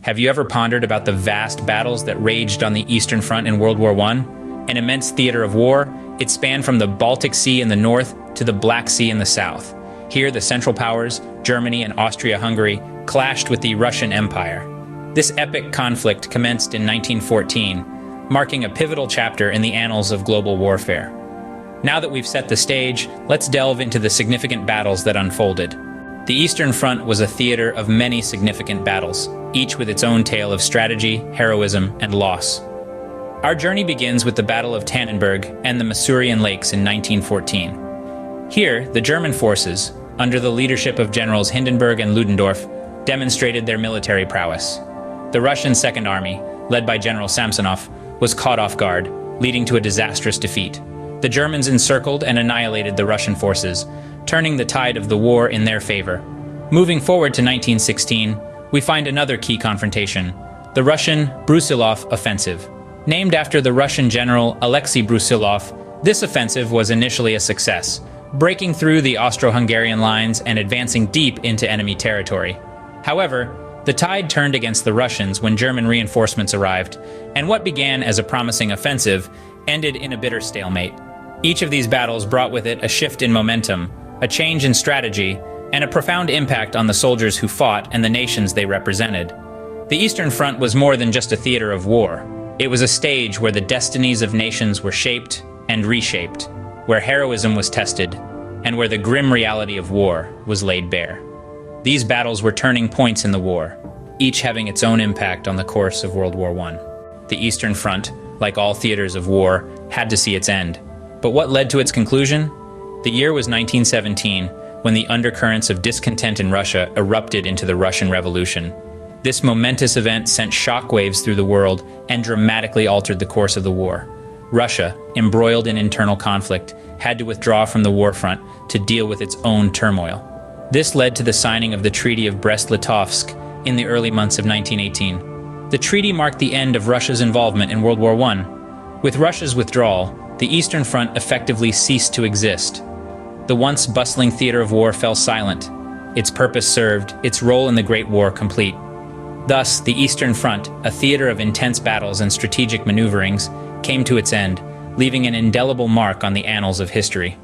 Have you ever pondered about the vast battles that raged on the Eastern Front in World War I? An immense theater of war, it spanned from the Baltic Sea in the north to the Black Sea in the south. Here, the Central Powers, Germany and Austria-Hungary, clashed with the Russian Empire. This epic conflict commenced in 1914, marking a pivotal chapter in the annals of global warfare. Now that we've set the stage, let's delve into the significant battles that unfolded. The Eastern Front was a theater of many significant battles, each with its own tale of strategy, heroism, and loss. Our journey begins with the Battle of Tannenberg and the Masurian Lakes in 1914. Here, the German forces, under the leadership of Generals Hindenburg and Ludendorff, demonstrated their military prowess. The Russian Second Army, led by General Samsonov, was caught off guard, leading to a disastrous defeat. The Germans encircled and annihilated the Russian forces, turning the tide of the war in their favor. Moving forward to 1916, we find another key confrontation, the Russian Brusilov offensive. Named after the Russian general Alexei Brusilov, this offensive was initially a success, breaking through the Austro-Hungarian lines and advancing deep into enemy territory. However, the tide turned against the Russians when German reinforcements arrived, and what began as a promising offensive ended in a bitter stalemate. Each of these battles brought with it a shift in momentum, a change in strategy, and a profound impact on the soldiers who fought and the nations they represented. The Eastern Front was more than just a theater of war. It was a stage where the destinies of nations were shaped and reshaped, where heroism was tested, and where the grim reality of war was laid bare. These battles were turning points in the war, each having its own impact on the course of World War I. The Eastern Front, like all theaters of war, had to see its end. But what led to its conclusion? The year was 1917, when the undercurrents of discontent in Russia erupted into the Russian Revolution. This momentous event sent shockwaves through the world and dramatically altered the course of the war. Russia, embroiled in internal conflict, had to withdraw from the war front to deal with its own turmoil. This led to the signing of the Treaty of Brest-Litovsk in the early months of 1918. The treaty marked the end of Russia's involvement in World War I. With Russia's withdrawal, the Eastern Front effectively ceased to exist. The once bustling theater of war fell silent, its purpose served, its role in the Great War complete. Thus, the Eastern Front, a theater of intense battles and strategic maneuverings, came to its end, leaving an indelible mark on the annals of history.